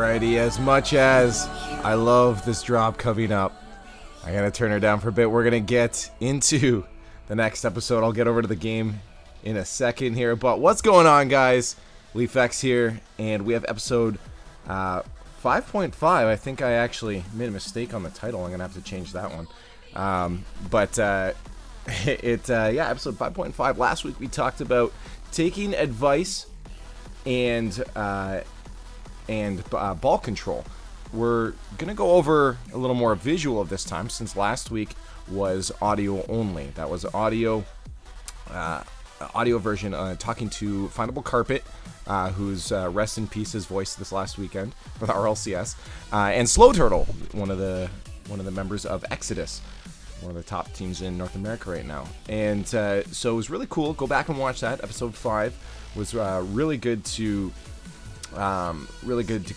Alrighty, as much as I love this drop coming up, I gotta turn her down for a bit. We're gonna get into the next episode. I'll get over to the game in a second here. But what's going on, guys? LeafX here, and we have episode 5.5. I think I actually made a mistake on the title. I'm gonna have to change that one. Yeah, episode 5.5. Last week we talked about taking advice and ball control. We're gonna go over a little more visual of this time, since last week was audio only. That was audio version, talking to Findable Carpet, who's rest in peace his voice this last weekend for the RLCS, and Slow Turtle, one of the members of Exodus, one of the top teams in North America right now. And so it was really cool. Go back and watch that. Episode 5 was really good to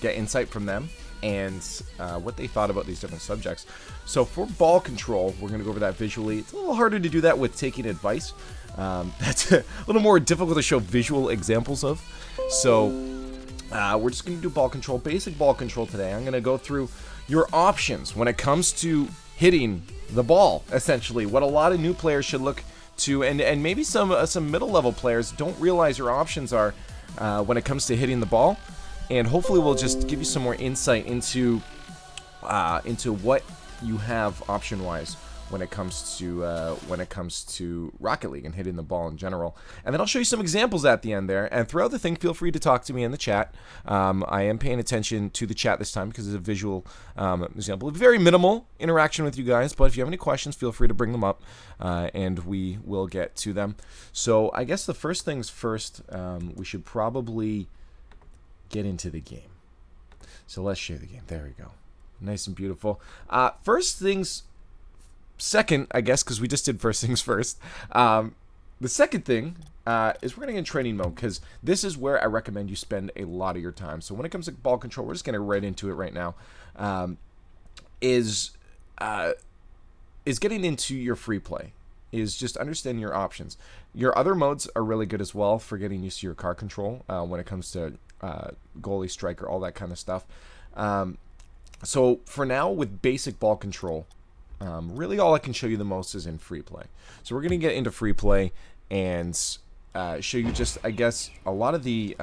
get insight from them and what they thought about these different subjects. So for ball control, we're going to go over that visually. It's a little harder to do that with taking advice. That's a little more difficult to show visual examples of. So we're just going to do ball control, basic ball control today. I'm going to go through your options when it comes to hitting the ball, essentially. What a lot of new players should look to, and maybe some middle-level players don't realize your options are when it comes to hitting the ball. And hopefully we'll just give you some more insight into what you have option-wise when it comes to Rocket League and hitting the ball in general. And then I'll show you some examples at the end there. And throughout the thing, feel free to talk to me in the chat. I am paying attention to the chat this time because it's a visual example. Very minimal interaction with you guys, but if you have any questions, feel free to bring them up, and we will get to them. So I guess the first things first, we should probably get into the game. So let's share the game. There we go. Nice and beautiful. First things second, I guess, because we just did first things first. The second thing is we're going to get in training mode, because this is where I recommend you spend a lot of your time. So when it comes to ball control, we're just going to right into it right now. Is getting into your free play, is just understanding your options. Your other modes are really good as well for getting used to your car control when it comes to goalie, striker, all that kind of stuff. So for now, with basic ball control, really all I can show you the most is in free play. So we're going to get into free play and show you just, I guess, a lot of the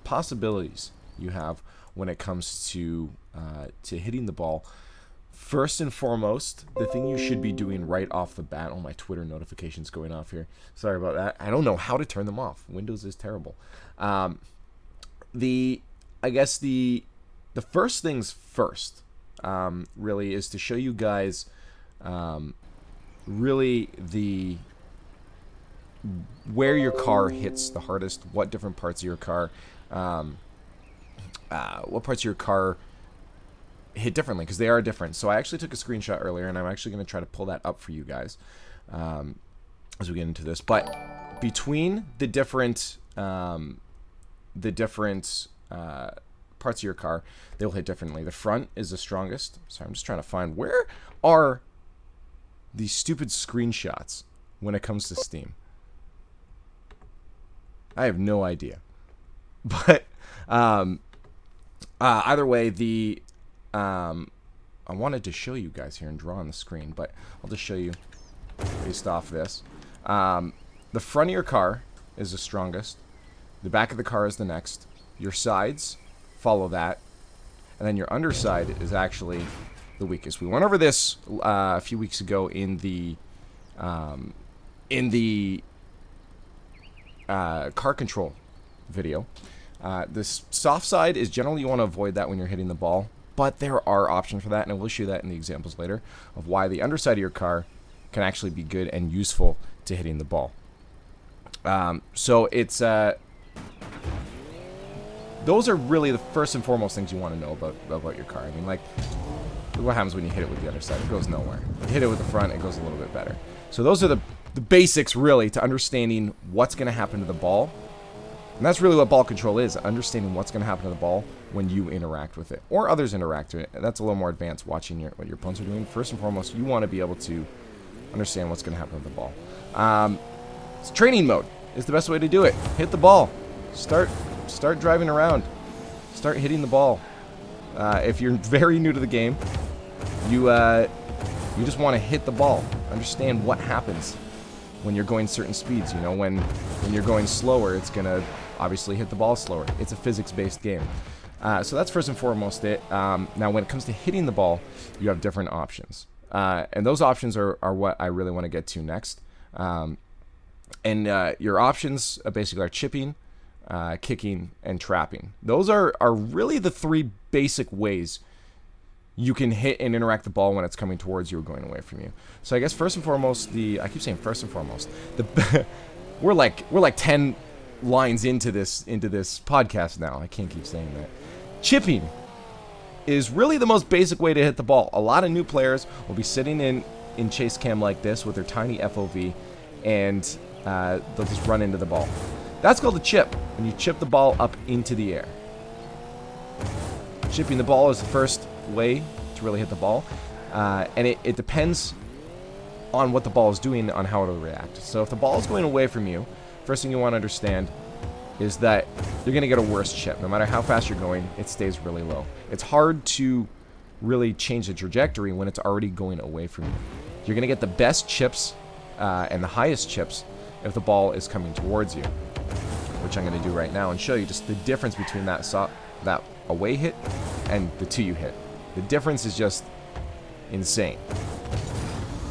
possibilities you have when it comes to hitting the ball. First and foremost, the thing you should be doing right off the bat. Oh, my Twitter notifications going off here. Sorry about that. I don't know how to turn them off. Windows is terrible. I guess the first things first, really, is to show you guys really where your car hits the hardest, what different parts of your car, hit differently, because they are different. So I actually took a screenshot earlier, and I'm actually going to try to pull that up for you guys as we get into this. But between the different parts of your car, they will hit differently. The front is the strongest. Sorry, I'm just trying to find, where are these stupid screenshots when it comes to Steam? I have no idea. But either way, I wanted to show you guys here and draw on the screen, but I'll just show you based off this. The front of your car is the strongest. The back of the car is the next. Your sides follow that, and then your underside is actually the weakest. We went over this a few weeks ago in the car control video. This soft side is generally, you want to avoid that when you're hitting the ball, but there are options for that, and we'll show you that in the examples later of why the underside of your car can actually be good and useful to hitting the ball. So it's those are really the first and foremost things you want to know about your car. I mean, like, what happens when you hit it with the underside? It goes nowhere. When you hit it with the front, it goes a little bit better. So those are the basics, really, to understanding what's going to happen to the ball. And that's really what ball control is, understanding what's going to happen to the ball when you interact with it, or others interact with it. That's a little more advanced, watching what your opponents are doing. First and foremost, you want to be able to understand what's going to happen to the ball. Training mode is the best way to do it. Hit the ball. Start driving around. Start hitting the ball. If you're very new to the game, you just want to hit the ball. Understand what happens when you're going certain speeds. You know, when you're going slower, it's going to obviously hit the ball slower. It's a physics-based game. So that's first and foremost it. Now, when it comes to hitting the ball, you have different options. And those options are what I really want to get to next. Your options basically are chipping, kicking, and trapping. Those are really the three basic ways you can hit and interact the ball when it's coming towards you or going away from you. So I guess first and foremost, I keep saying first and foremost. We're like 10 lines into this podcast now. I can't keep saying that. Chipping is really the most basic way to hit the ball. A lot of new players will be sitting in chase cam like this with their tiny FOV, and they'll just run into the ball. That's called a chip, when you chip the ball up into the air. Chipping the ball is the first way to really hit the ball, and it depends on what the ball is doing on how it'll react. So if the ball is going away from you, first thing you want to understand is that you're going to get a worse chip. No matter how fast you're going, it stays really low. It's hard to really change the trajectory when it's already going away from you. You're going to get the best chips and the highest chips if the ball is coming towards you, which I'm going to do right now and show you just the difference between that away hit and the two you hit. The difference is just insane.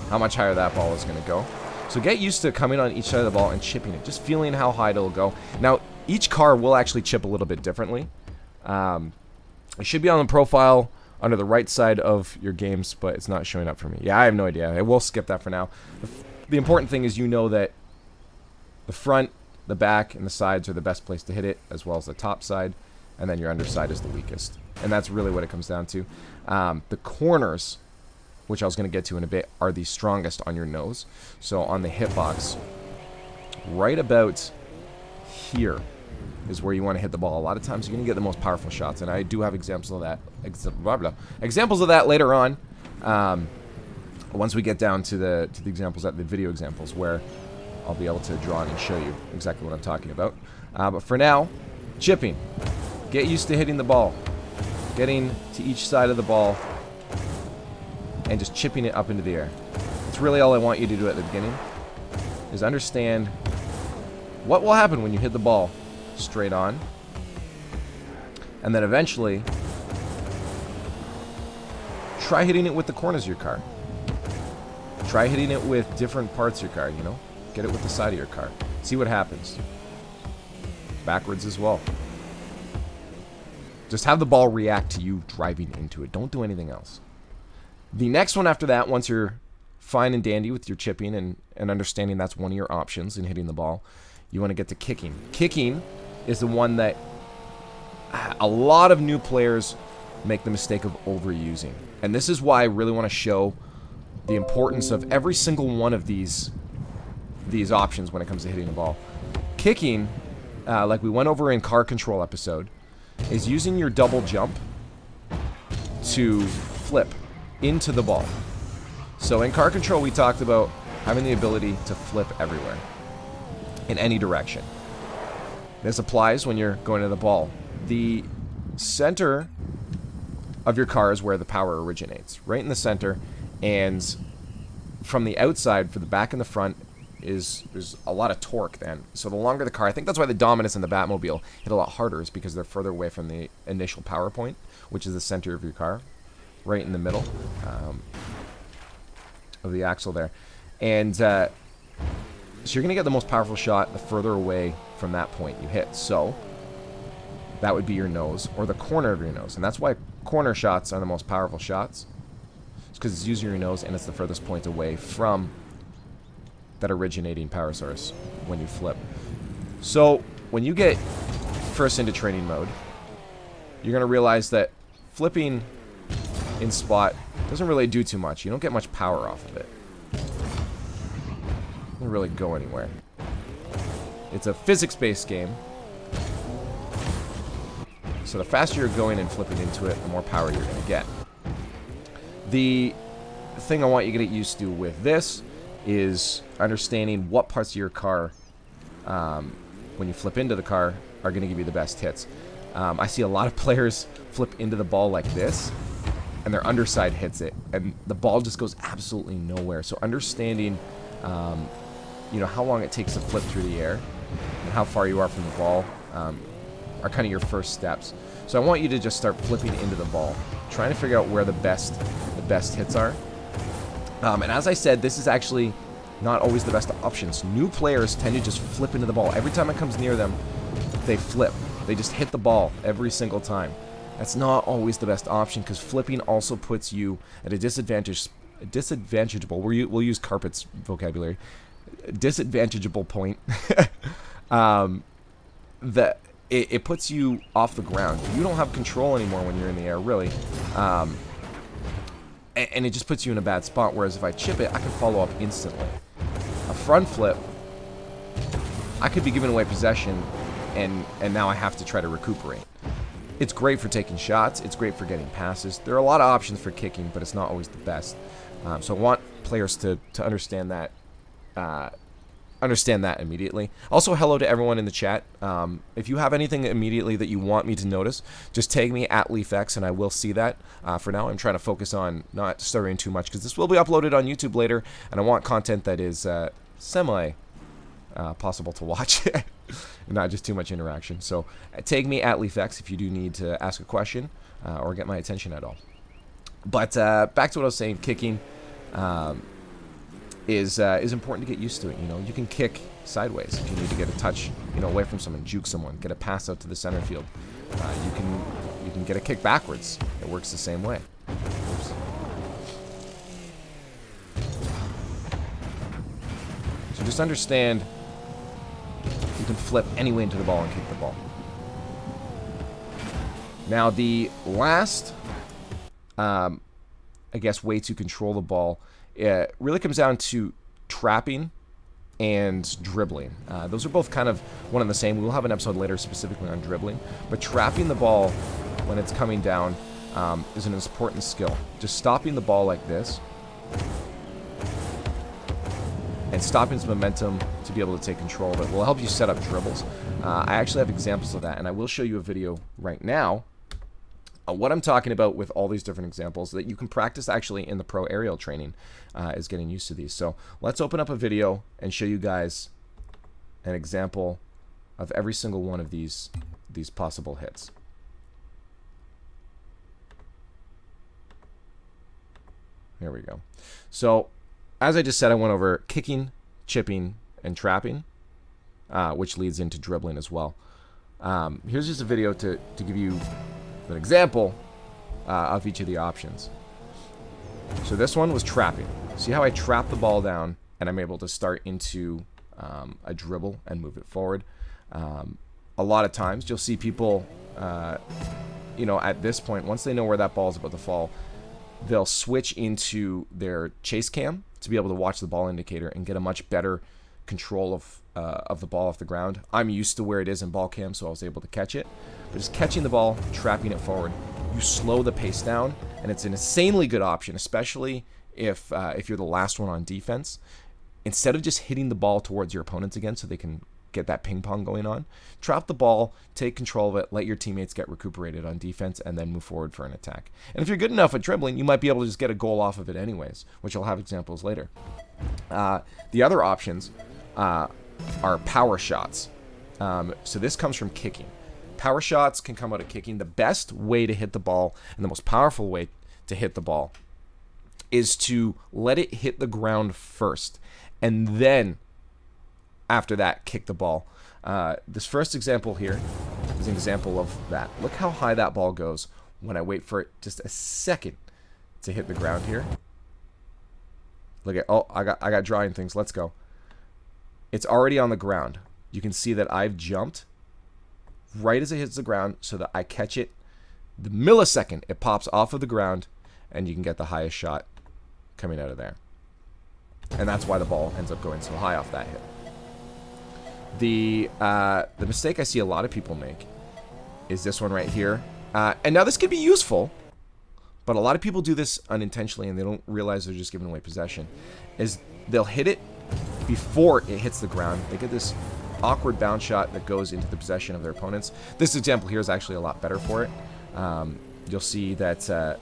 How much higher that ball is going to go. So get used to coming on each side of the ball and chipping it, just feeling how high it'll go. Now, each car will actually chip a little bit differently. It should be on the profile under the right side of your games, but it's not showing up for me. Yeah, I have no idea. I will skip that for now. The important thing is you know that the front, the back, and the sides are the best place to hit it, as well as the top side, and then your underside is the weakest. And that's really what it comes down to. The corners, which I was going to get to in a bit, are the strongest on your nose. So on the hitbox, right about here is where you want to hit the ball. A lot of times you're going to get the most powerful shots, and I do have examples of that. Examples of that later on. Once we get down to the examples, the video examples, where I'll be able to draw and show you exactly what I'm talking about. But for now, chipping. Get used to hitting the ball, getting to each side of the ball, and just chipping it up into the air. It's really all I want you to do at the beginning, is understand what will happen when you hit the ball straight on, and then eventually try hitting it with the corners of your car. Try hitting it with different parts of your car, you know? Get it with the side of your car. See what happens. Backwards as well. Just have the ball react to you driving into it. Don't do anything else. The next one after that, once you're fine and dandy with your chipping and understanding that's one of your options in hitting the ball, you want to get to kicking. Kicking is the one that a lot of new players make the mistake of overusing. And this is why I really want to show the importance of every single one of these options when it comes to hitting the ball. Kicking, like we went over in car control episode, is using your double jump to flip into the ball. So in car control, we talked about having the ability to flip everywhere, in any direction. This applies when you're going to the ball. The center of your car is where the power originates, right in the center, and from the outside, for the back and the front, there's a lot of torque then. So the longer the car, I think that's why the Dominus and the Batmobile hit a lot harder, is because they're further away from the initial power point, which is the center of your car, right in the middle of the axle there. And so you're going to get the most powerful shot the further away from that point you hit. So that would be your nose, or the corner of your nose. And that's why corner shots are the most powerful shots. It's because it's using your nose, and it's the furthest point away from that originating power source when you flip. So when you get first into training mode, you're going to realize that flipping in spot doesn't really do too much. You don't get much power off of it. It doesn't really go anywhere. It's a physics-based game. So the faster you're going and flipping into it, the more power you're going to get. The thing I want you to get used to with this is understanding what parts of your car, when you flip into the car, are going to give you the best hits. I see a lot of players flip into the ball like this, and their underside hits it, and the ball just goes absolutely nowhere. So understanding, you know, how long it takes to flip through the air and how far you are from the ball are kind of your first steps. So I want you to just start flipping into the ball, trying to figure out where the best hits are. And as I said, this is actually not always the best options. New players tend to just flip into the ball. Every time it comes near them, they flip. They just hit the ball every single time. That's not always the best option, because flipping also puts you at a disadvantageable, we'll use Carpet's vocabulary, disadvantageable point, that it puts you off the ground. You don't have control anymore when you're in the air, really. And it just puts you in a bad spot, whereas if I chip it, I can follow up instantly. A front flip, I could be giving away possession, and now I have to try to recuperate. It's great for taking shots. It's great for getting passes. There are a lot of options for kicking, but it's not always the best. So I want players to understand that immediately. Also, hello to everyone in the chat. If you have anything immediately that you want me to notice, just tag me at LeafX and I will see that. For now, I'm trying to focus on not stuttering too much, because this will be uploaded on YouTube later, and I want content that is semi possible to watch and not just too much interaction. So tag me at LeafX if you do need to ask a question or get my attention at all. But back to what I was saying, kicking is important to get used to it. You know, you can kick sideways if you need to get a touch, you know, away from someone, juke someone, get a pass out to the center field. You can get a kick backwards. It works the same way. Oops. So just understand, you can flip any way into the ball and kick the ball. Now the last, I guess, way to control the ball, it really comes down to trapping and dribbling. Those are both kind of one and the same. We'll have an episode later specifically on dribbling. But trapping the ball when it's coming down is an important skill. Just stopping the ball like this and stopping its momentum to be able to take control of it will help you set up dribbles. I actually have examples of that, and I will show you a video right now. What I'm talking about with all these different examples that you can practice actually in the pro aerial training is getting used to these. So let's open up a video and show you guys an example of every single one of these possible hits. There we go. So as I just said, I went over kicking, chipping, and trapping, which leads into dribbling as well. Here's just a video to give you an example of each of the options. So this one was trapping. See how I trap the ball down and I'm able to start into a dribble and move it forward. A lot of times you'll see people, you know, at this point, once they know where that ball is about to fall, they'll switch into their chase cam to be able to watch the ball indicator and get a much better control of the ball off the ground. I'm used to where it is in ball cam, so I was able to catch it. But just catching the ball, trapping it forward, you slow the pace down, and it's an insanely good option, especially if you're the last one on defense. Instead of just hitting the ball towards your opponents again so they can get that ping pong going on, trap the ball, take control of it, let your teammates get recuperated on defense, and then move forward for an attack. And if you're good enough at dribbling, you might be able to just get a goal off of it anyways, which I'll have examples later. The other options are power shots. So this comes from kicking. Power shots can come out of kicking. The best way to hit the ball and the most powerful way to hit the ball is to let it hit the ground first, and then after that, kick the ball. This first example here is an example of that. Look how high that ball goes when I wait for it just a second to hit the ground here. Look at, oh, I got drawing things. Let's go. It's already on the ground. You can see that I've jumped right as it hits the ground so that I catch it the millisecond it pops off of the ground, and you can get the highest shot coming out of there. And that's why the ball ends up going so high off that hit. The mistake I see a lot of people make is this one right here. And now this can be useful, but a lot of people do this unintentionally and they don't realize they're just giving away possession. Is they'll hit it before it hits the ground. They get this awkward bounce shot that goes into the possession of their opponents. This example here is actually a lot better for it. You'll see that,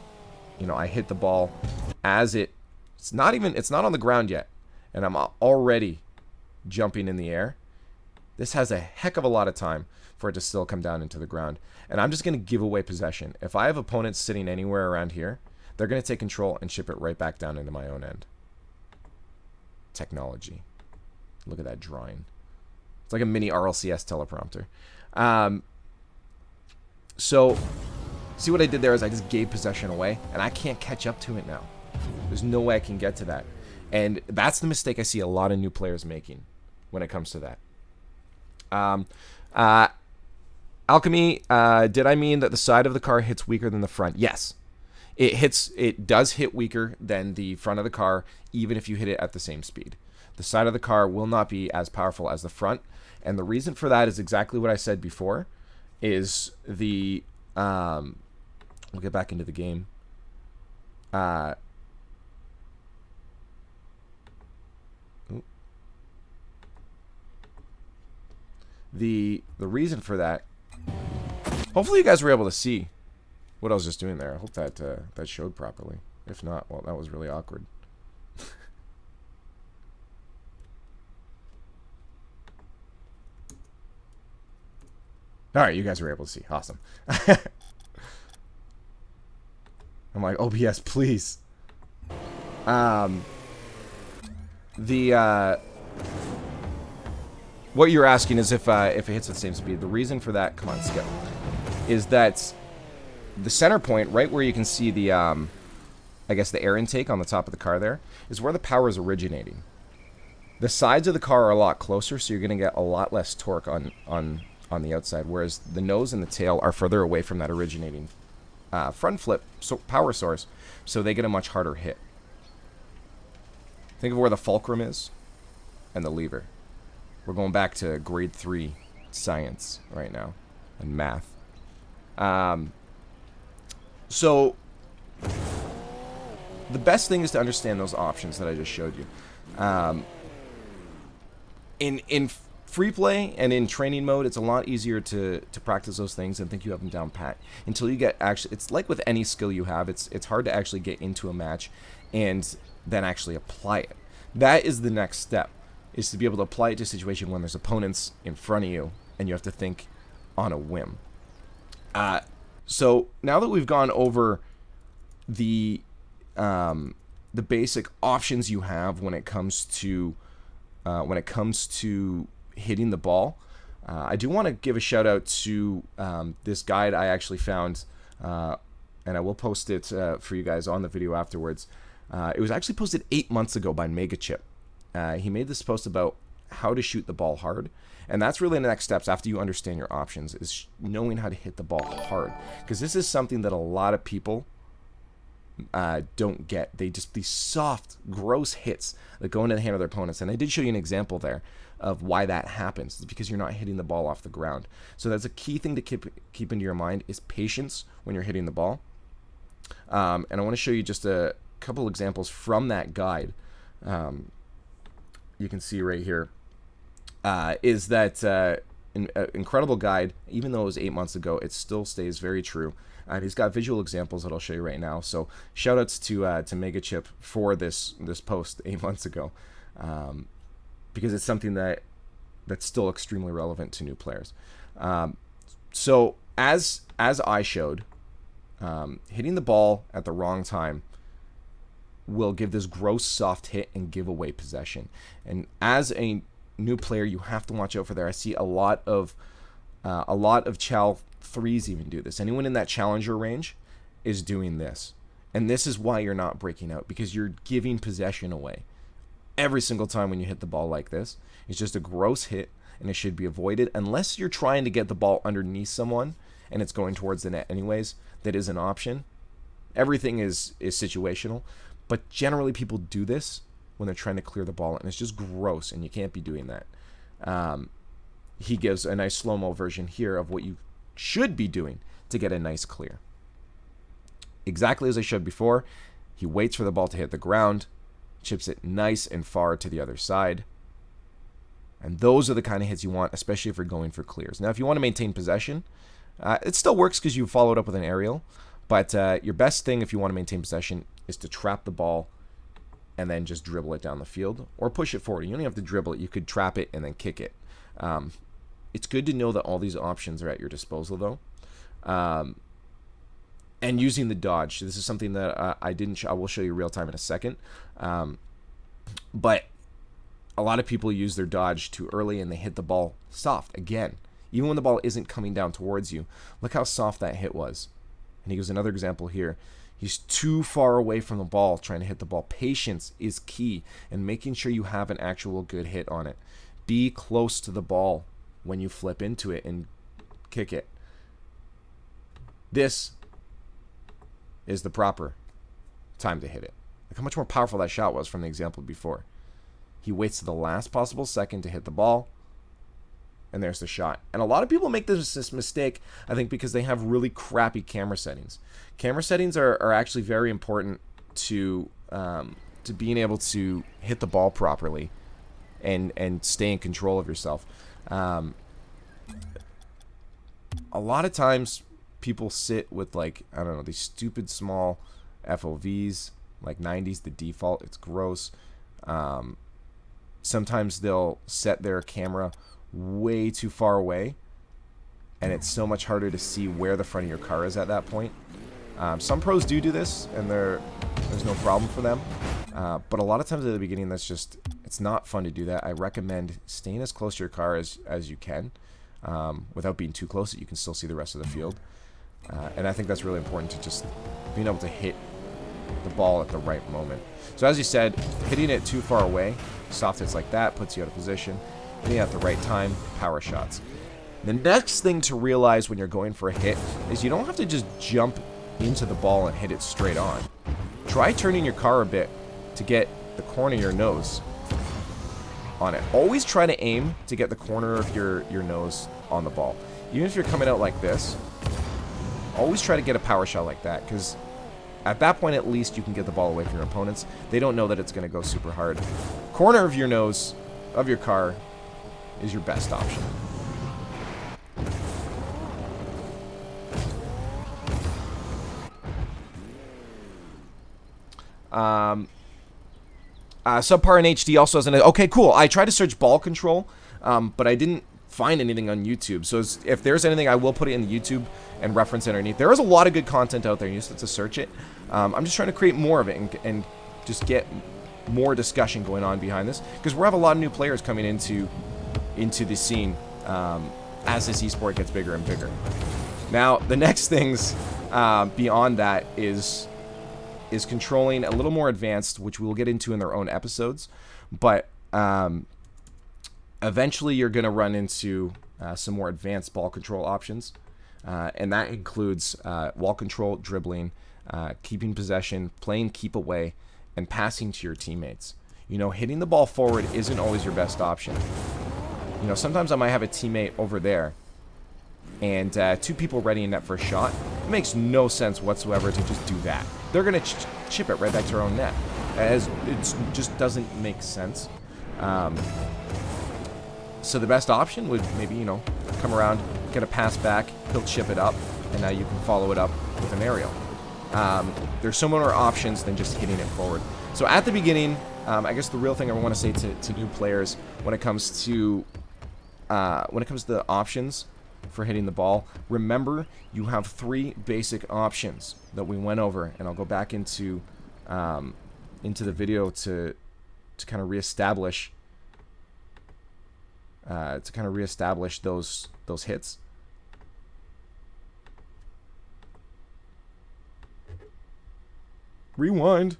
you know, I hit the ball as it's not on the ground yet, and I'm already jumping in the air. This has a heck of a lot of time for it to still come down into the ground. And I'm just going to give away possession. If I have opponents sitting anywhere around here, they're going to take control and ship it right back down into my own end. Technology. Look at that drawing. It's like a mini RLCS teleprompter. So, see what I did there is I just gave possession away, and I can't catch up to it now. There's no way I can get to that. And that's the mistake I see a lot of new players making when it comes to that. Alchemy, did I mean that the side of the car hits weaker than the front? Yes. It does hit weaker than the front of the car, even if you hit it at the same speed. The side of the car will not be as powerful as the front, and the reason for that is exactly what I said before, is the, we'll get back into the game. The reason for that, hopefully you guys were able to see what I was just doing there. I hope that that showed properly. If not, well, that was really awkward. All right, you guys were able to see. Awesome. I'm like, OBS, please. What you're asking is if it hits at the same speed. The reason for that, come on, Skip, is that the center point, right where you can see the, I guess the air intake on the top of the car there, is where the power is originating. The sides of the car are a lot closer, so you're going to get a lot less torque on the outside, whereas the nose and the tail are further away from that originating front flip power source, so they get a much harder hit. Think of where the fulcrum is and the lever. We're going back to grade 3 science right now and math. So the best thing is to understand those options that I just showed you. In free play and in training mode, it's a lot easier to practice those things and think you have them down pat until you get actually. It's like with any skill you have. It's hard to actually get into a match and then actually apply it. That is the next step, is to be able to apply it to a situation when there's opponents in front of you and you have to think on a whim. So now that we've gone over the basic options you have when it comes to hitting the ball, I do want to give a shout out to this guide I actually found, and I will post it for you guys on the video afterwards. It was actually posted 8 months ago by Megachip. He made this post about how to shoot the ball hard, and that's really the next steps after you understand your options, is knowing how to hit the ball hard, because this is something that a lot of people don't get. They just, these soft, gross hits that go into the hand of their opponents, and I did show you an example there of why that happens. It's because you're not hitting the ball off the ground. So that's a key thing to keep into your mind, is patience when you're hitting the ball. And I want to show you just a couple examples from that guide. You can see right here, is that an incredible guide. Even though it was 8 months ago, it still stays very true. And he's got visual examples that I'll show you right now. So shout outs to Megachip for this post 8 months ago, because it's something that's still extremely relevant to new players. So as I showed, hitting the ball at the wrong time will give this gross soft hit and give away possession. And as a new player, you have to watch out for there. I see a lot of Chal 3s even do this. Anyone in that challenger range is doing this. And this is why you're not breaking out, because you're giving possession away. Every single time when you hit the ball like this, it's just a gross hit, and it should be avoided unless you're trying to get the ball underneath someone and it's going towards the net anyways. That is an option. Everything is situational, but generally people do this when they're trying to clear the ball, and it's just gross, and you can't be doing that. He gives a nice slow-mo version here of what you should be doing to get a nice clear. Exactly as I showed before, he waits for the ball to hit the ground, chips it nice and far to the other side, And those are the kind of hits you want, especially if you're going for clears. Now, if you want to maintain possession, it still works because you followed up with an aerial. But your best thing if you want to maintain possession is to trap the ball and then just dribble it down the field. Or push it forward. You don't even have to dribble it. You could trap it and then kick it. It's good to know that all these options are at your disposal, though. And using the dodge. This is something that I will show you real time in a second. But a lot of people use their dodge too early and they hit the ball soft again. Even when the ball isn't coming down towards you. Look how soft that hit was. And he gives another example here. He's too far away from the ball trying to hit the ball. Patience is key and making sure you have an actual good hit on it. Be close to the ball when you flip into it and kick it. This is the proper time to hit it. Look how much more powerful that shot was from the example before. He waits to the last possible second to hit the ball, and there's the shot. And a lot of people make this mistake, I think, because they have really crappy camera settings. Camera settings are actually very important to being able to hit the ball properly and stay in control of yourself. A lot of times people sit with, like, I don't know, these stupid small FOVs, like 90's the default. It's gross. Sometimes they'll set their camera way too far away, and it's so much harder to see where the front of your car is at that point. Some pros do this, and there's no problem for them. But a lot of times at the beginning, it's not fun to do that. I recommend staying as close to your car as you can, without being too close that you can still see the rest of the field. And I think that's really important, to just being able to hit the ball at the right moment. So as you said, hitting it too far away, soft hits like that, puts you out of position. Hitting it at the right time, power shots. The next thing to realize when you're going for a hit is you don't have to just jump into the ball and hit it straight on. Try turning your car a bit to get the corner of your nose on it. Always try to aim to get the corner of your nose on the ball. Even if you're coming out like this, always try to get a power shot like that, because at that point, at least, you can get the ball away from your opponents. They don't know that it's going to go super hard. Corner of your nose of your car is your best option. Subpar in HD also has an... Okay, cool. I tried to search ball control, but I didn't find anything on YouTube. So if there's anything, I will put it in the YouTube and reference it underneath. There is a lot of good content out there. You just have to search it. I'm just trying to create more of it and just get more discussion going on behind this, because we have a lot of new players coming into the scene as this esport gets bigger and bigger. Now, the next things beyond that is controlling a little more advanced, which we'll get into in their own episodes. But eventually you're going to run into some more advanced ball control options. And that includes wall control, dribbling, keeping possession, playing keep away, and passing to your teammates. You know, hitting the ball forward isn't always your best option. You know, sometimes I might have a teammate over there and two people ready in net for a shot. It makes no sense whatsoever to just do that. They're going to chip it right back to their own net, as it just doesn't make sense. So the best option would maybe, you know, come around, get a pass back, he'll chip it up, and now you can follow it up with an aerial. There's so many more options than just hitting it forward. So at the beginning, I guess the real thing I want to say to new players when it comes to the options for hitting the ball, remember you have 3 basic options that we went over, and I'll go back into the video to kind of reestablish those hits. Rewind.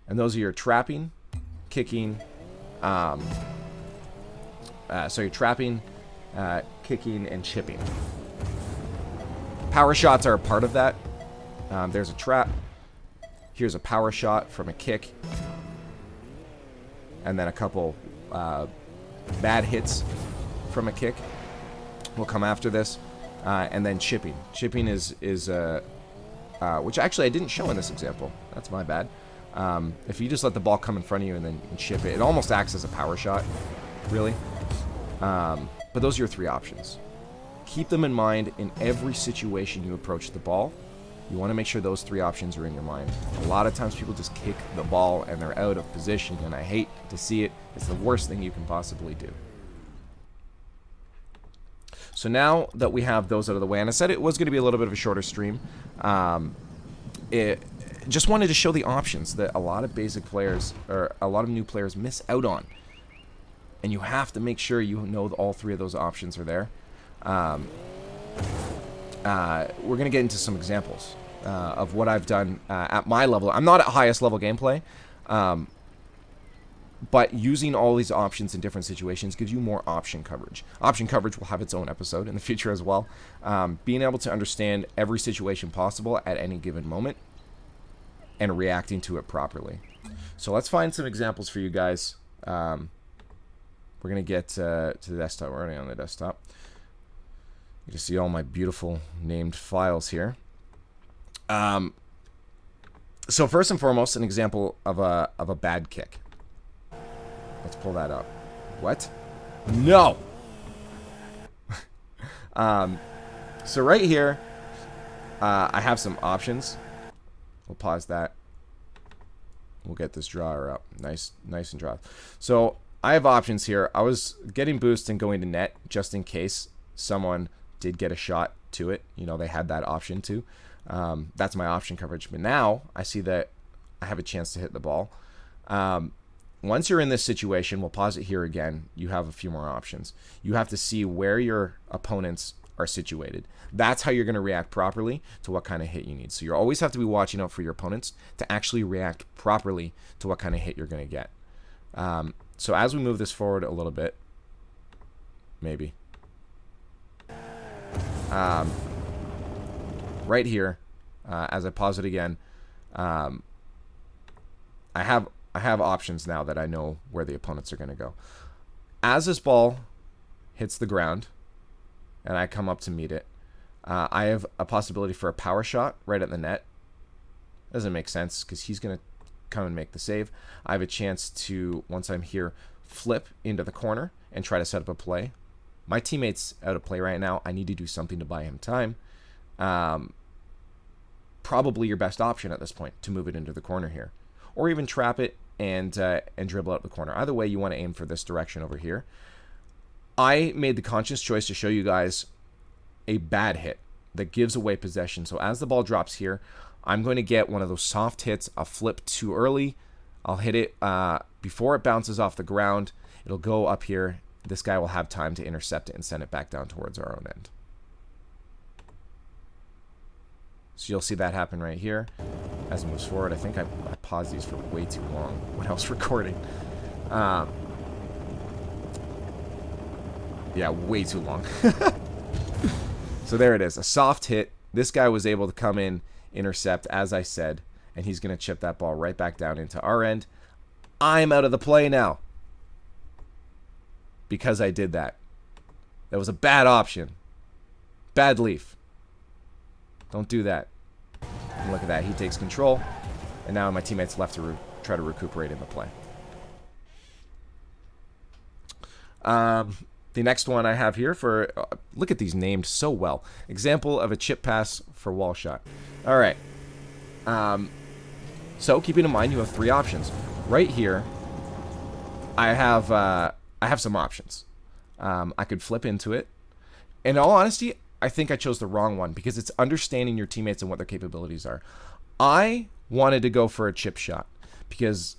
And those are your trapping, kicking, so you're trapping, kicking, and chipping. Power shots are a part of that. There's a trap. Here's a power shot from a kick. And then a couple bad hits from a kick will come after this. And then chipping. Chipping is which actually I didn't show in this example. That's my bad. If you just let the ball come in front of you and then chip it, it almost acts as a power shot. Really? But those are your 3 options. Keep them in mind in every situation you approach the ball. You want to make sure those 3 options are in your mind. A lot of times people just kick the ball and they're out of position, and I hate to see it. It's the worst thing you can possibly do. So now that we have those out of the way, and I said it was going to be a little bit of a shorter stream, just wanted to show the options that a lot of basic players, or a lot of new players, miss out on. And you have to make sure you know all 3 of those options are there. We're going to get into some examples of what I've done at my level. I'm not at highest level gameplay, but using all these options in different situations gives you more option coverage. Option coverage will have its own episode in the future as well. Being able to understand every situation possible at any given moment and reacting to it properly. So let's find some examples for you guys. We're going to get to the desktop. We're already on the desktop. You can see all my beautiful named files here. So first and foremost, an example of a bad kick. Let's pull that up. What? No! So right here, I have some options. We'll pause that. We'll get this drawer up. Nice and dry. So I have options here. I was getting boost and going to net just in case someone did get a shot to it. You know, they had that option too. That's my option coverage. But now I see that I have a chance to hit the ball. Once you're in this situation, we'll pause it here again. You have a few more options. You have to see where your opponents are situated. That's how you're going to react properly to what kind of hit you need. So you always have to be watching out for your opponents to actually react properly to what kind of hit you're going to get. So as we move this forward a little bit, maybe. Right here, as I pause it again, I have options now that I know where the opponents are going to go. As this ball hits the ground and I come up to meet it, I have a possibility for a power shot right at the net. Doesn't make sense because he's going to come and make the save. I have a chance to, once I'm here, flip into the corner and try to set up a play. My teammate's out of play right now. I need to do something to buy him time. Probably your best option at this point to move it into the corner here, or even trap it and dribble out the corner. Either way, you want to aim for this direction over here. I made the conscious choice to show you guys a bad hit that gives away possession. So as the ball drops here, I'm going to get one of those soft hits. I'll flip too early. I'll hit it before it bounces off the ground. It'll go up here. This guy will have time to intercept it and send it back down towards our own end. So you'll see that happen right here as it moves forward. I think I paused these for way too long when I was recording. Yeah, way too long. So there it is, a soft hit. This guy was able to come in, intercept, as I said, and he's going to chip that ball right back down into our end. I'm out of the play now because I did that. That was a bad option. Bad leaf. Don't do that. And look at that. He takes control. And now my teammate's left to try to recuperate in the play. The next one I have here for... look at these named so well. Example of a chip pass for wall shot. All right. So keeping in mind you have 3 options. Right here, I have some options. I could flip into it. In all honesty, I think I chose the wrong one because it's understanding your teammates and what their capabilities are. I wanted to go for a chip shot because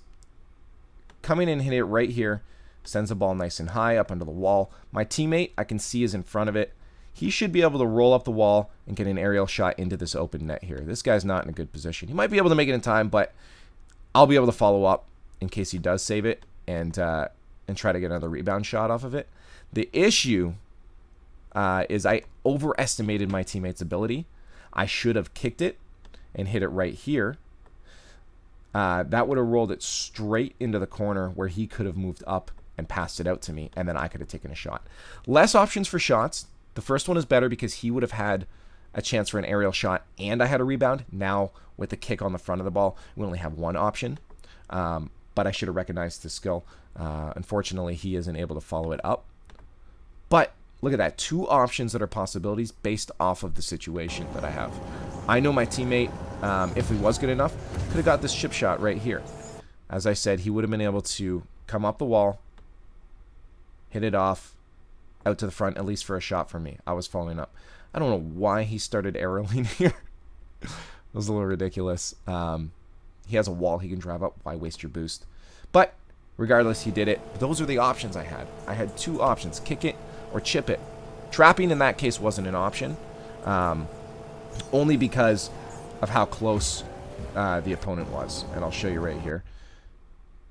coming in and hitting it right here sends the ball nice and high up under the wall. My teammate, I can see, is in front of it. He should be able to roll up the wall and get an aerial shot into this open net here. This guy's not in a good position. He might be able to make it in time, but I'll be able to follow up in case he does save it and try to get another rebound shot off of it. The issue is I overestimated my teammate's ability. I should have kicked it and hit it right here. That would have rolled it straight into the corner where he could have moved up and passed it out to me, and then I could have taken a shot. Less options for shots. The first one is better because he would have had a chance for an aerial shot and I had a rebound. Now, with the kick on the front of the ball, we only have one option. But but I should have recognized the skill. Unfortunately, he isn't able to follow it up. But look at that. 2 options that are possibilities based off of the situation that I have. I know my teammate, if he was good enough, could have got this chip shot right here. As I said, he would have been able to come up the wall, hit it off, out to the front, at least for a shot from me. I was following up. I don't know why he started arrowing here. It was a little ridiculous. He has a wall he can drive up. Why waste your boost? But regardless, he did it. Those are the options I had. I had 2 options, kick it or chip it. Trapping in that case wasn't an option, only because of how close the opponent was. And I'll show you right here.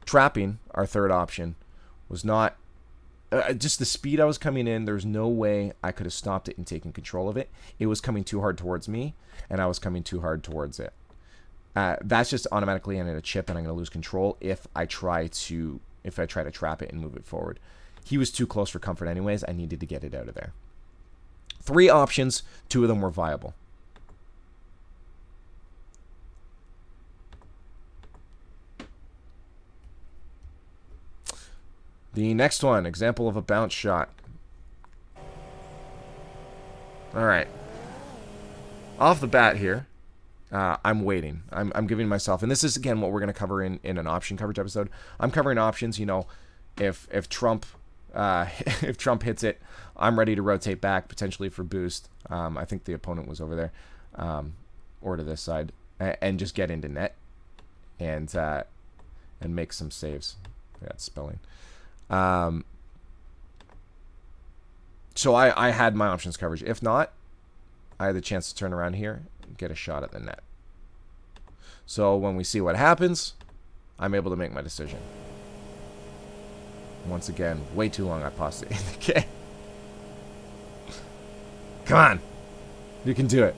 Trapping, our third option, was not just the speed I was coming in. There's no way I could have stopped it and taken control of it. It was coming too hard towards me, and I was coming too hard towards it. That's just automatically ended a chip, and I'm going to lose control if I try to trap it and move it forward. He was too close for comfort anyways. I needed to get it out of there. 3 options, 2 of them were viable. The next one, example of a bounce shot. All right. Off the bat here, I'm waiting. I'm giving myself, and this is again what we're going to cover in an option coverage episode. I'm covering options. You know, if Trump if Trump hits it, I'm ready to rotate back potentially for boost. I think the opponent was over there, or to this side, and just get into net, and make some saves. That's spelling. So I had my options coverage. If not, I had the chance to turn around here and get a shot at the net. So when we see what happens, I'm able to make my decision. Once again, way too long I paused it in the game. Come on. You can do it.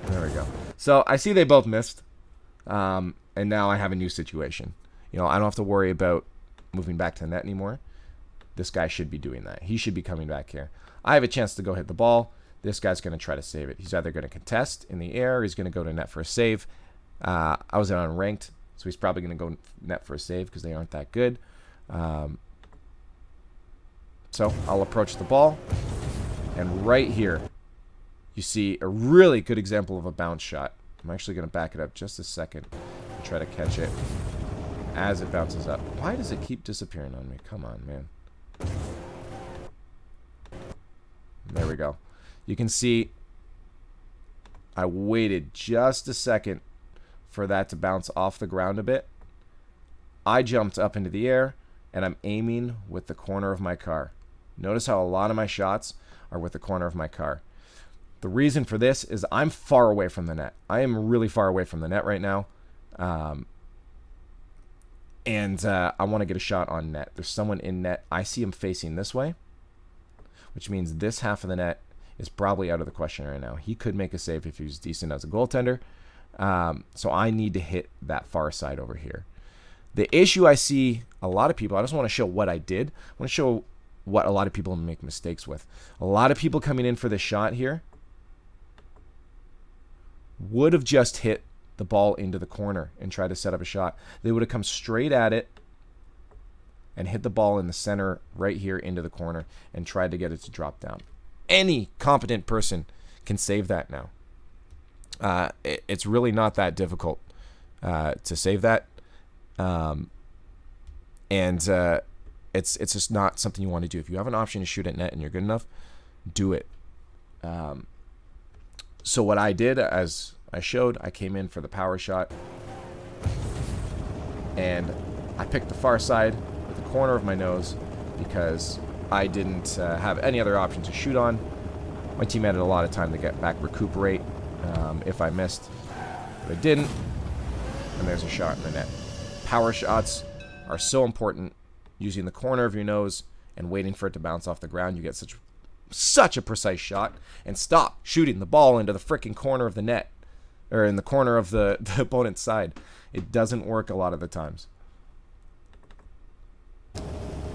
There we go. So I see they both missed. And now I have a new situation. You know, I don't have to worry about moving back to the net anymore. This guy should be doing that. He should be coming back here. I have a chance to go hit the ball. This guy's going to try to save it. He's either going to contest in the air, or he's going to go to net for a save. I was unranked, so he's probably going to go net for a save because they aren't that good. So I'll approach the ball, and right here you see a really good example of a bounce shot. I'm actually going to back it up just a second and try to catch it as it bounces up. Why does it keep disappearing on me? Come on, man. There we go. You can see I waited just a second for that to bounce off the ground a bit. I jumped up into the air, and I'm aiming with the corner of my car. Notice how a lot of my shots are with the corner of my car. The reason for this is I'm far away from the net. I am really far away from the net right now. And I want to get a shot on net. There's someone in net. I see him facing this way, which means this half of the net is probably out of the question right now. He could make a save if he was decent as a goaltender. So I need to hit that far side over here. The issue I see a lot of people, I just want to show what I did. I want to show what a lot of people make mistakes with. A lot of people coming in for this shot here would have just hit the ball into the corner and tried to set up a shot. They would have come straight at it and hit the ball in the center right here into the corner and tried to get it to drop down. Any competent person can save that now. It's really not that difficult to save that. It's just not something you want to do. If you have an option to shoot at net and you're good enough, do it. So what I did, as I showed, I came in for the power shot, and I picked the far side with the corner of my nose because I didn't have any other option to shoot on. My team had a lot of time to get back, recuperate if I missed, but I didn't, and there's a shot in the net. Power shots are so important. Using the corner of your nose and waiting for it to bounce off the ground, you get such a precise shot. And stop shooting the ball into the freaking corner of the net, or in the corner of the opponent's side. It doesn't work a lot of the times.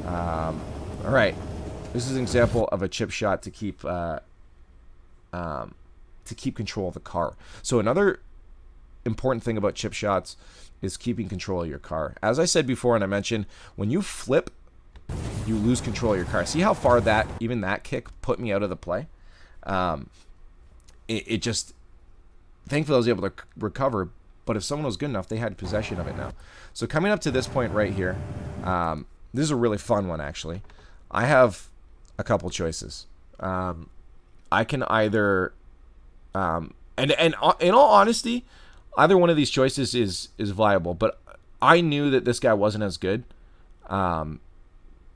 All right, this is an example of a chip shot to keep control of the car. So another important thing about chip shots is keeping control of your car. As I said before, and I mentioned, when you flip, you lose control of your car. See how far even that kick put me out of the play? It just, thankfully I was able to recover, but if someone was good enough, they had possession of it now. So coming up to this point right here, this is a really fun one, actually. I have a couple choices. I can either, and in all honesty, either one of these choices is viable, but I knew that this guy wasn't as good.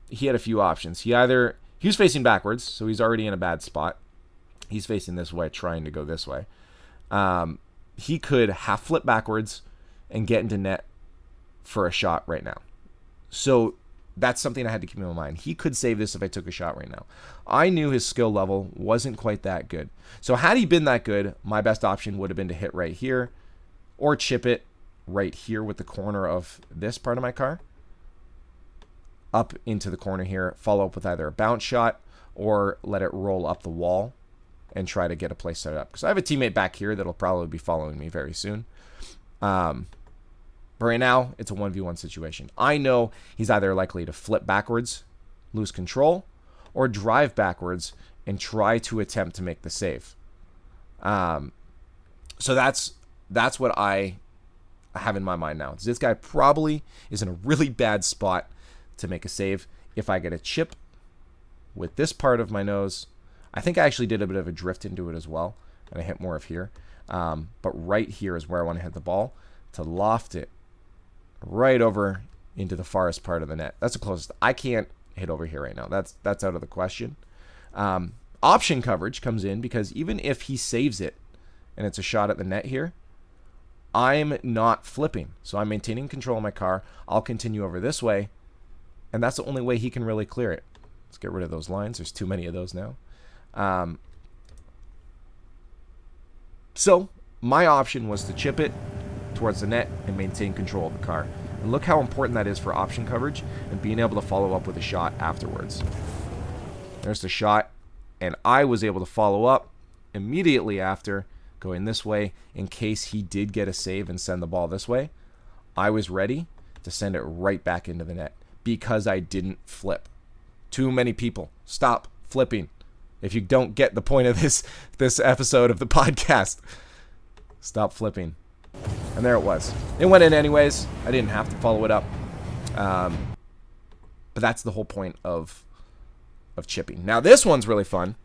He had a few options. He was facing backwards, so he's already in a bad spot. He's facing this way, trying to go this way. He could half flip backwards and get into net for a shot right now. So that's something I had to keep in my mind. He could save this if I took a shot right now. I knew his skill level wasn't quite that good. So had he been that good, my best option would have been to hit right here or chip it right here with the corner of this part of my car up into the corner here, follow up with either a bounce shot or let it roll up the wall and try to get a play set up. Because I have a teammate back here that'll probably be following me very soon. But right now, it's a 1v1 situation. I know he's either likely to flip backwards, lose control, or drive backwards and try to attempt to make the save. So that's what I have in my mind now. This guy probably is in a really bad spot to make a save. If I get a chip with this part of my nose, I think I actually did a bit of a drift into it as well, and I hit more of here. But right here is where I want to hit the ball to loft it right over into the farthest part of the net. That's the closest. I can't hit over here right now. That's out of the question. Option coverage comes in because even if he saves it and it's a shot at the net here, I'm not flipping. So I'm maintaining control of my car. I'll continue over this way, and that's the only way he can really clear it. Let's get rid of those lines. There's too many of those now. So my option was to chip it towards the net and maintain control of the car. And look how important that is for option coverage and being able to follow up with a shot afterwards. There's the shot, and I was able to follow up immediately after, going this way in case he did get a save and send the ball this way. I was ready to send it right back into the net because I didn't flip. Too many people. Stop flipping. If you don't get the point of this episode of the podcast, stop flipping. And there it was. It went in anyways. I didn't have to follow it up. But that's the whole point of chipping. Now this one's really fun.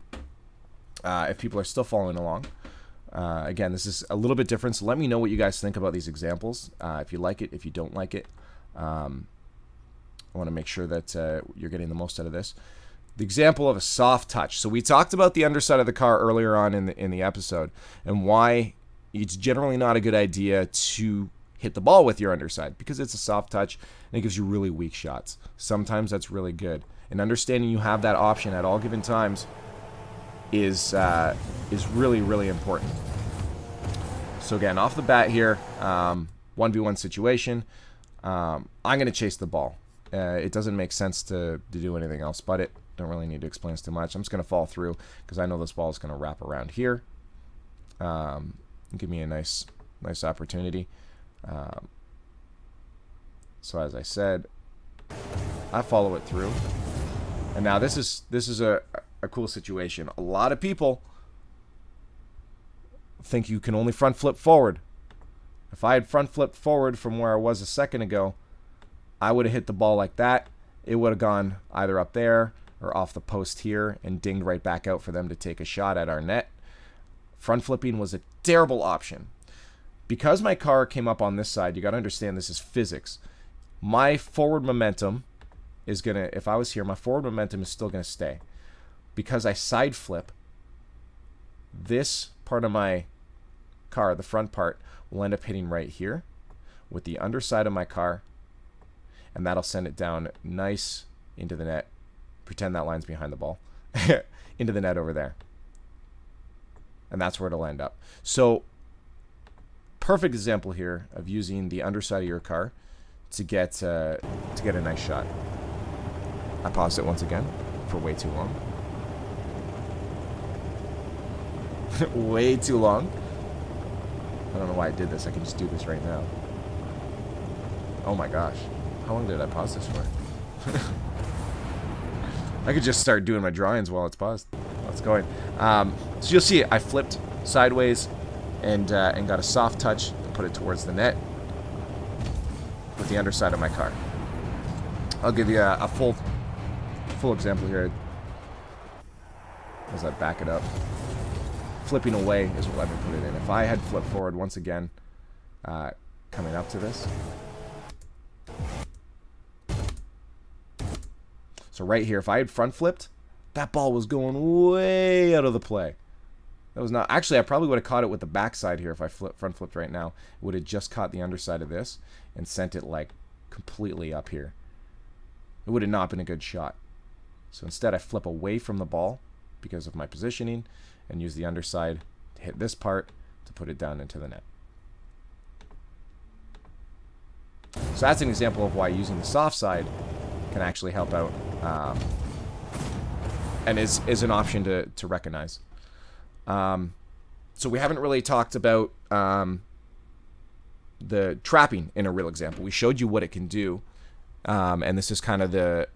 If people are still following along. Again, this is a little bit different, so let me know what you guys think about these examples. If you like it, if you don't like it. I want to make sure that you're getting the most out of this. The example of a soft touch. So we talked about the underside of the car earlier on in the episode and why it's generally not a good idea to hit the ball with your underside because it's a soft touch and it gives you really weak shots. Sometimes that's really good. And understanding you have that option at all given times is really, really important. So again, off the bat here, 1v1 situation. I'm going to chase the ball. It doesn't make sense to do anything else but it. Don't really need to explain this too much. I'm just going to fall through because I know this ball is going to wrap around here. Give me a nice opportunity. So as I said, I follow it through. And now this is a cool situation. A lot of people think you can only front flip forward. If I had front flipped forward from where I was a second ago, I would have hit the ball like that. It would have gone either up there or off the post here and dinged right back out for them to take a shot at our net. Front flipping was a terrible option. Because my car came up on this side, you got to understand this is physics. My forward momentum is going to, if I was here, my forward momentum is still going to stay. Because I side flip, this part of my car, the front part, will end up hitting right here with the underside of my car, and that'll send it down nice into the net. Pretend that line's behind the ball. Into the net over there. And that's where it'll end up. So, perfect example here of using the underside of your car to get a nice shot. I paused it once again for way too long. Way too long. I don't know why I did this. I can just do this right now. Oh my gosh. How long did I pause this for? I could just start doing my drawings while it's paused. While it's going. So you'll see I flipped sideways and got a soft touch to put it towards the net with the underside of my car. I'll give you a full example here as I back it up. Flipping away is what let me put it in. If I had flipped forward once again, coming up to this. So right here, if I had front flipped, that ball was going way out of the play. That was not... Actually, I probably would have caught it with the backside here if I front flipped right now. It would have just caught the underside of this and sent it like completely up here. It would have not been a good shot. So instead, I flip away from the ball because of my positioning and use the underside to hit this part to put it down into the net. So that's an example of why using the soft side can actually help out, and is an option to recognize. So we haven't really talked about the trapping in a real example. We showed you what it can do, and this is kind of the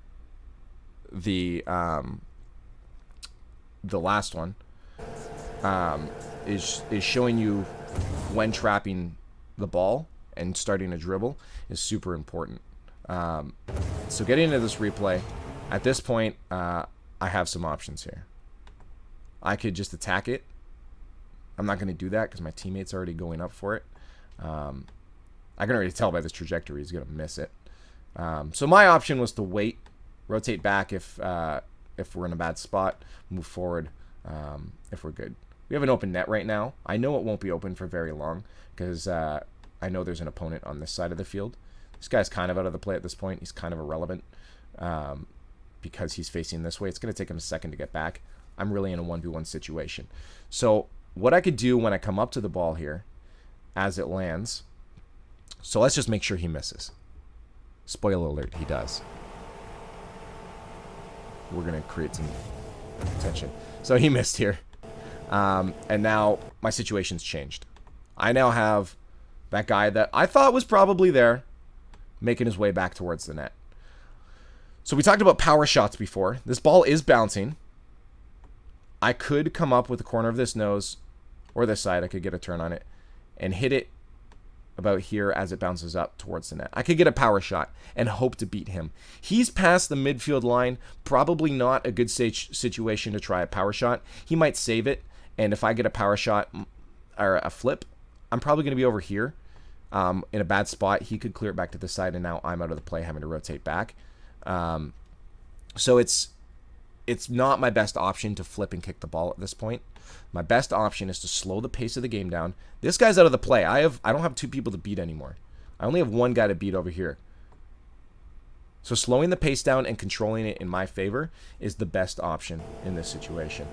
last one. Is showing you when trapping the ball and starting a dribble is super important. So getting into this replay, at this point, I have some options here. I could just attack it. I'm not going to do that because my teammate's already going up for it. I can already tell by this trajectory he's going to miss it. So my option was to wait, rotate back if we're in a bad spot, move forward if we're good. We have an open net right now. I know it won't be open for very long because I know there's an opponent on this side of the field. This guy's kind of out of the play at this point. He's kind of irrelevant because he's facing this way. It's going to take him a second to get back. I'm really in a 1v1 situation. So what I could do when I come up to the ball here as it lands, so let's just make sure he misses. Spoiler alert, he does. We're going to create some tension. So he missed here. And now my situation's changed. I now have that guy that I thought was probably there making his way back towards the net. So we talked about power shots before. This ball is bouncing. I could come up with the corner of this nose or this side. I could get a turn on it and hit it about here as it bounces up towards the net. I could get a power shot and hope to beat him. He's past the midfield line. Probably not a good situation to try a power shot. He might save it. And if I get a power shot or a flip, I'm probably going to be over here in a bad spot. He could clear it back to the side, and now I'm out of the play having to rotate back. So it's not my best option to flip and kick the ball at this point. My best option is to slow the pace of the game down. This guy's out of the play. I don't have two people to beat anymore. I only have one guy to beat over here. So slowing the pace down and controlling it in my favor is the best option in this situation.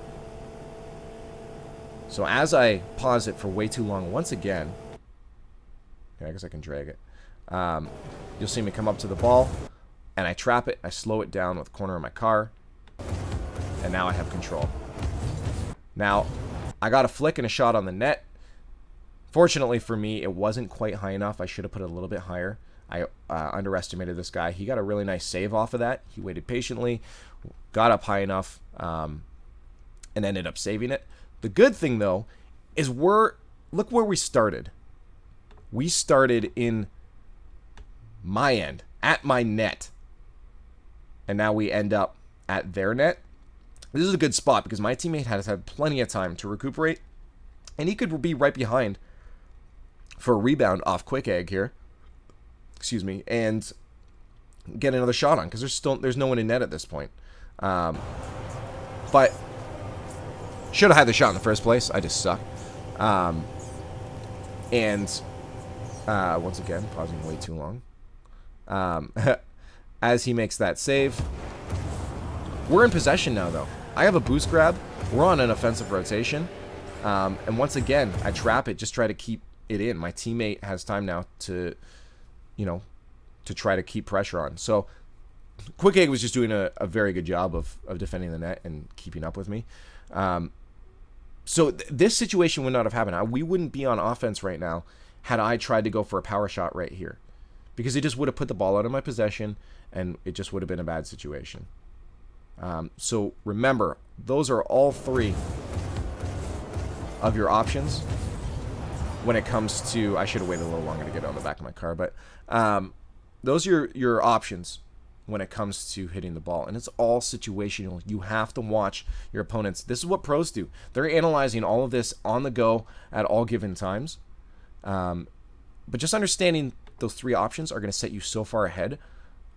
So as I pause it for way too long once again, okay, I guess I can drag it. You'll see me come up to the ball, and I trap it. I slow it down with the corner of my car, and now I have control. Now, I got a flick and a shot on the net. Fortunately for me, it wasn't quite high enough. I should have put it a little bit higher. I underestimated this guy. He got a really nice save off of that. He waited patiently, got up high enough, and ended up saving it. The good thing, though, is look where we started. We started in my end, at my net. And now we end up at their net. This is a good spot because my teammate has had plenty of time to recuperate. And he could be right behind for a rebound off quick egg here. Excuse me. And get another shot on because there's no one in net at this point. But should have had the shot in the first place. I just suck. Once again, pausing way too long. As he makes that save. We're in possession now, though. I have a boost grab. We're on an offensive rotation. And once again, I trap it, just try to keep it in. My teammate has time now to try to keep pressure on. So Quick Egg was just doing a very good job of defending the net and keeping up with me. So this situation would not have happened. We wouldn't be on offense right now had I tried to go for a power shot right here, because it just would have put the ball out of my possession, and it just would have been a bad situation. So remember, those are all three of your options when it comes to... I should have waited a little longer to get on the back of my car, but those are your options when it comes to hitting the ball, and it's all situational. You have to watch your opponents. This is what pros do. They're analyzing all of this on the go at all given times, but just understanding those three options are going to set you so far ahead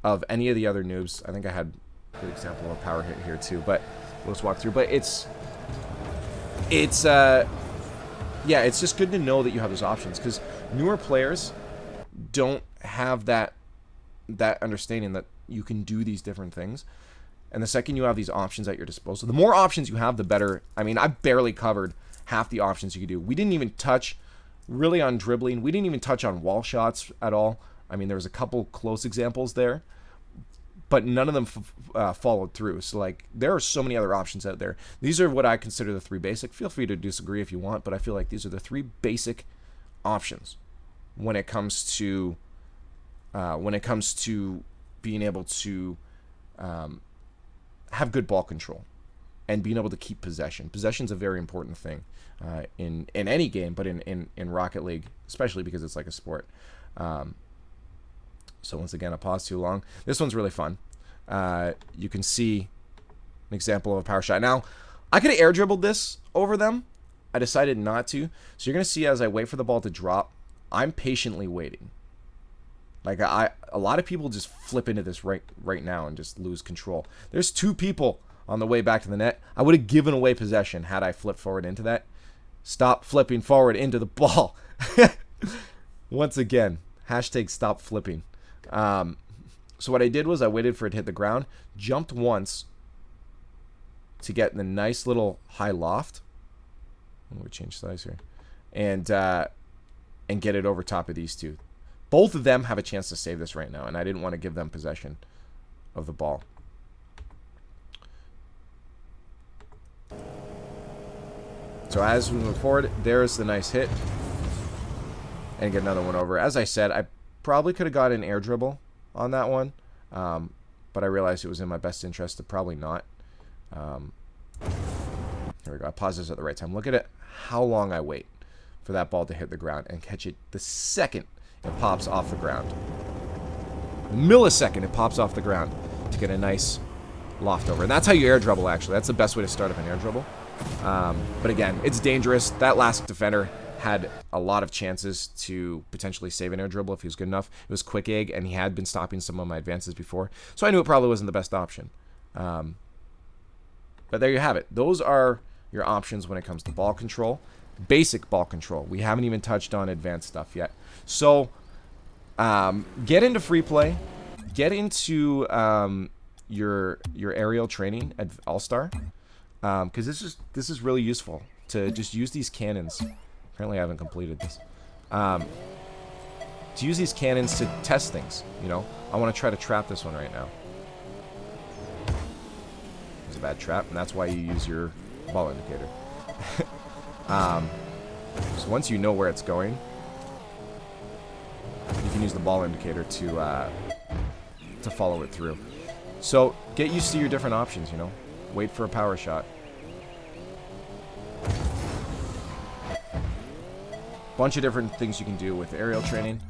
of any of the other noobs. I think I had a good example of a power hit here too, but we'll just walk through. But yeah, it's just good to know that you have those options, because newer players don't have that understanding that you can do these different things. And the second you have these options at your disposal, the more options you have, the better. I mean, I barely covered half the options you could do. We didn't even touch really on dribbling. We didn't even touch on wall shots at all. I mean, there was a couple close examples there, but none of them followed through. So, like, there are so many other options out there. These are what I consider the three basic. Feel free to disagree if you want, but I feel like these are the three basic options when it comes to being able to have good ball control and being able to keep possession. Possession's a very important thing in any game, but in Rocket League, especially because it's like a sport. So once again, I paused too long. This one's really fun. You can see an example of a power shot. Now, I could have air dribbled this over them. I decided not to. So you're going to see as I wait for the ball to drop, I'm patiently waiting. Like, a lot of people just flip into this right now and just lose control. There's two people on the way back to the net. I would have given away possession had I flipped forward into that. Stop flipping forward into the ball. Once again, hashtag stop flipping. So what I did was I waited for it to hit the ground, jumped once to get the nice little high loft. I'm going to change size here. And get it over top of these two. Both of them have a chance to save this right now, and I didn't want to give them possession of the ball. So as we move forward, there's the nice hit. And get another one over. As I said, I probably could have got an air dribble on that one, but I realized it was in my best interest to probably not. Here we go. I paused this at the right time. Look at it, how long I wait for that ball to hit the ground and catch it the second it pops off the ground. The millisecond it pops off the ground to get a nice loft over. And that's how you air dribble, actually. That's the best way to start up an air dribble. But again, it's dangerous. That last defender had a lot of chances to potentially save an air dribble if he was good enough. It was quick egg, and he had been stopping some of my advances before. So I knew it probably wasn't the best option. But there you have it. Those are your options when it comes to ball control. Basic ball control. We haven't even touched on advanced stuff yet. So get into free play. Get into your aerial training at All-Star. Because this is really useful to just use these cannons. Apparently I haven't completed this. To use these cannons to test things, you know. I want to try to trap this one right now. It's a bad trap, and that's why you use your ball indicator. So once you know where it's going, you can use the ball indicator to follow it through. So get used to your different options, you know. Wait for a power shot. Bunch of different things you can do with aerial training.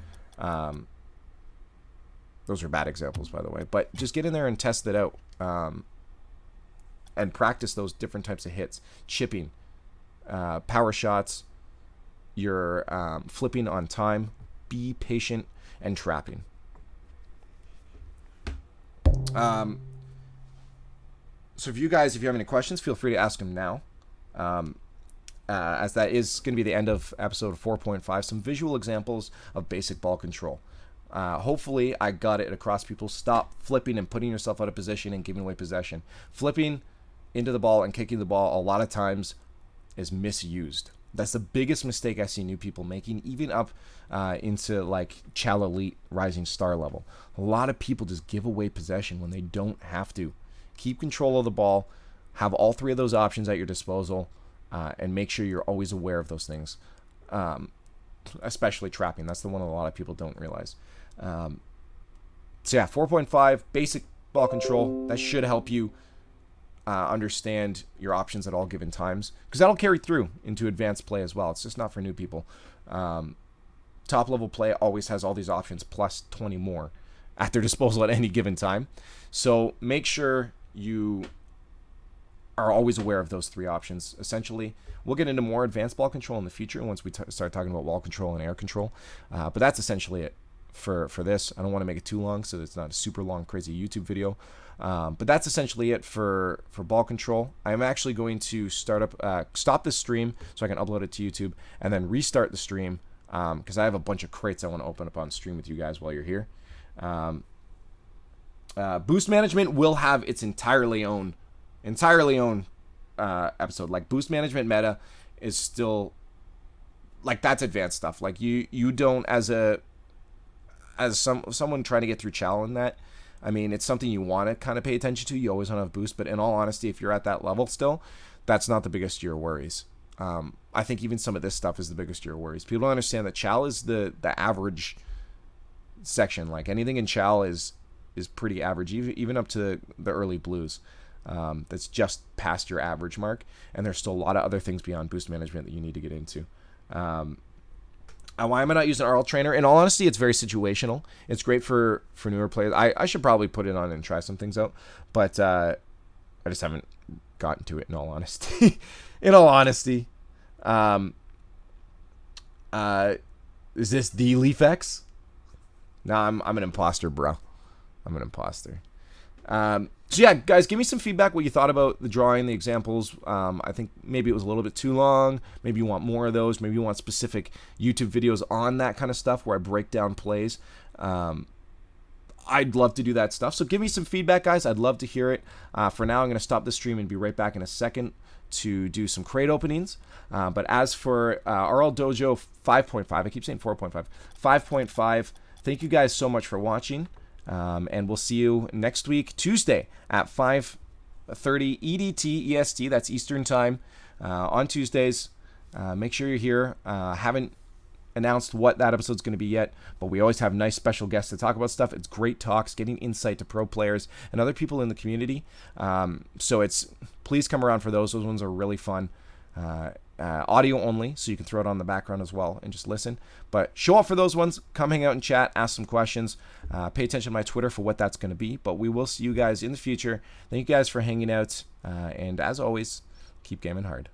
Those are bad examples, by the way. But just get in there and test it out. And practice those different types of hits. Chipping, power shots, your flipping on time, be patient, and trapping. So if you have any questions, feel free to ask them now. As that is going to be the end of episode 4.5, some visual examples of basic ball control. Hopefully I got it across. People, stop flipping and putting yourself out of position and giving away possession. Flipping into the ball and kicking the ball a lot of times is misused. That's the biggest mistake I see new people making, even up into like Chal Elite Rising Star level. A lot of people just give away possession when they don't have to. Keep control of the ball. Have all three of those options at your disposal. and make sure you're always aware of those things, especially trapping. That's the one a lot of people don't realize. So yeah, 4.5 basic ball control. That should help you understand your options at all given times, because that'll carry through into advanced play as well. It's just not for new people. Top level play always has all these options plus 20 more at their disposal at any given time. So make sure you are always aware of those three options. Essentially, we'll get into more advanced ball control in the future once we start talking about wall control and air control. But that's essentially it for this. I don't want to make it too long, so it's not a super long, crazy YouTube video. But that's essentially it for ball control. I'm actually going to stop this stream so I can upload it to YouTube, and then restart the stream because I have a bunch of crates I want to open up on stream with you guys while you're here. Boost management will have its entirely own episode. Like, boost management meta is still, like, that's advanced stuff. Like, you don't, as someone trying to get through Chal in that, I mean, it's something you want to kind of pay attention to. You always want to have boost, but in all honesty, if you're at that level still, that's not the biggest of your worries. I think even some of this stuff is the biggest of your worries. People don't understand that Chal is the average section. Like, anything in Chal is pretty average, even up to the early blues. That's just past your average mark, and there's still a lot of other things beyond boost management that you need to get into. Why am I not using RL Trainer? In all honesty, it's very situational. It's great for newer players. I should probably put it on and try some things out, but I just haven't gotten to it, in all honesty. In all honesty. Is this the Leaf X? No, I'm an imposter, bro. I'm an imposter. So yeah, guys, give me some feedback what you thought about the drawing, the examples. I think maybe it was a little bit too long. Maybe you want more of those. Maybe you want specific YouTube videos on that kind of stuff where I break down plays. I'd love to do that stuff. So give me some feedback, guys. I'd love to hear it. For now, I'm going to stop the stream and be right back in a second to do some crate openings. But as for RLDojo 5.5, I keep saying 4.5, 5.5, thank you guys so much for watching. And we'll see you next week, Tuesday at 5:30 EDT, EST, that's Eastern Time, on Tuesdays. Make sure you're here. Haven't announced what that episode's going to be yet, but we always have nice special guests to talk about stuff. It's great talks, getting insight to pro players and other people in the community. So please come around for those. Those ones are really fun. Audio only, so you can throw it on the background as well and just listen. But show up for those ones. Come hang out and chat. Ask some questions. Pay attention to my Twitter for what that's going to be. But we will see you guys in the future. Thank you guys for hanging out. And as always, keep gaming hard.